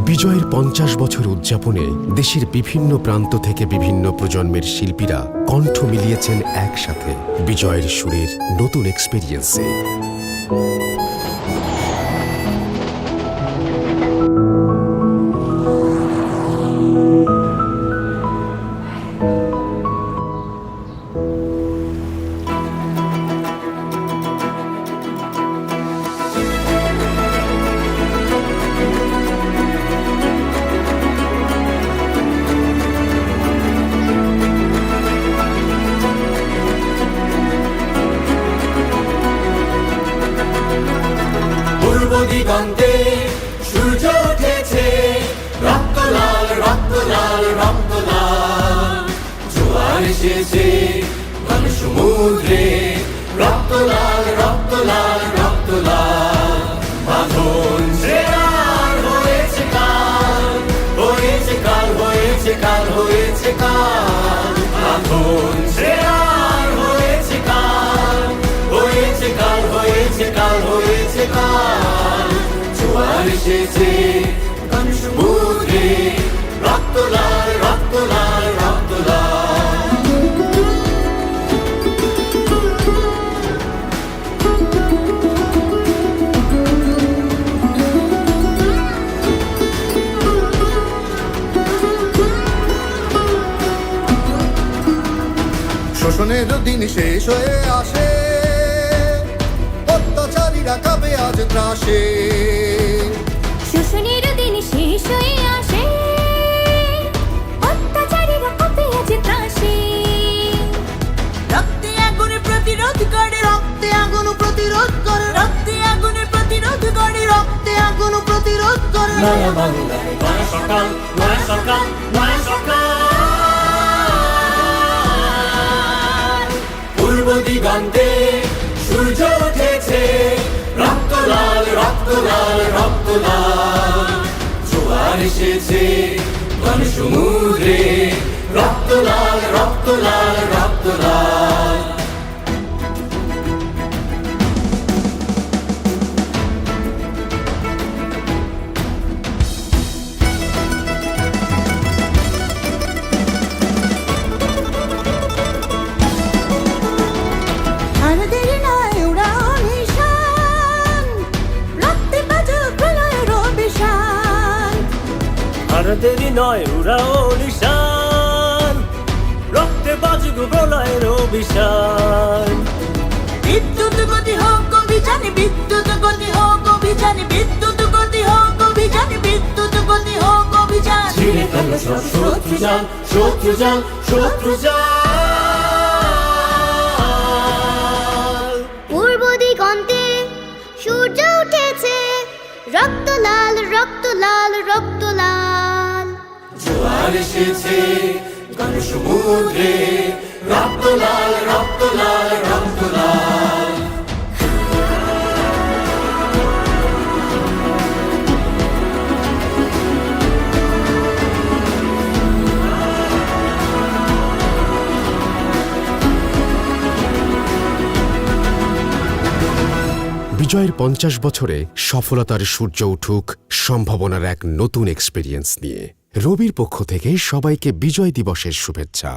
বিজয়ের ৫০ বছর উদযাপনে দেশের বিভিন্ন প্রান্ত থেকে বিভিন্ন প্রজন্মের শিল্পীরা কণ্ঠ মিলিয়েছেন একসাথে বিজয়ের সুরের নতুন এক্সপেরিয়েন্সে। দিগন্তে সূর্য উঠেছে, রক্ত লাল রক্ত লাল রক্ত লাল। জোয়ার এসেছে ঘন সমুদ্রে, রক্ত লাল রক্ত লাল রক্ত লাল। বাঁধন ছেড়ার হয়েছে কাল, হয়েছে কাল, হয়েছে কাল, হয়েছে কাল। বাঁধন ছেড়ার হয়েছে কাল, হয়েছে কাল, হয়েছে কাল, হয়েছে কাল। জোয়ার এসেছে ঘন সমুদ্রে, রক্ত লাল রক্ত লাল রক্ত লাল। শোষণের দিন শেষ হয়ে আসে, অত্যাচারীরা কাঁপে আজ ত্রাসে। শোষণের দিন শেষ হয়ে আসে, অত্যাচারীরা কাঁপে আজ ত্রাসে। রক্তে আগুনে প্রতিরোধ করে, রক্তে আগুন প্রতিরোধ করে, রক্তে আগুনে প্রতিরোধ করে, রক্তে আগুন প্রতিরোধ করে। নয়া বাংলায় নয়া সকাল, নয়া সকাল, নয়া সকাল। পূর্ব দিগন্তে সূর্য উঠেছে, রক্ত লাল রক্ত লাল রক্ত লাল। জোয়ার এসেছে ঘন সমুদ্রে, রক্ত লাল রক্ত লাল রক্ত লাল। আমাদের নয় উড়াও নিশান, রক্তে বাজুক প্রলয়ের অভিশান। ভারতের নয় উড়াও নিশান, রক্তে বাজুক প্রলয়ের অভিশান। বিদ্যুৎ গতি হোক অভিযানে, বিদ্যুৎ গতি হোক অভিযানে, বিদ্যুৎ গতি হোক অভিযানে, বিদ্যুৎ গতি হোক অভিযান। ছিঁড়ে ফেলো সব শত্রু জাল, শত্রু জাল, শত্রু জাল। পূর্ব দিগন্তে সূর্য উঠেছে, রক্ত লাল রক্ত লাল রক্ত লাল। জোয়ার এসেছে ঘন সমুদ্রে, রক্ত লাল রক্ত লাল রক্ত লাল। বিজয়ের ৫০ বছরে সফলতার সূর্য উঠুক সম্ভাবনার এক নতুন এক্সপেরিয়েন্স নিয়ে। রবির পক্ষ থেকে সবাইকে বিজয় দিবসের শুভেচ্ছা।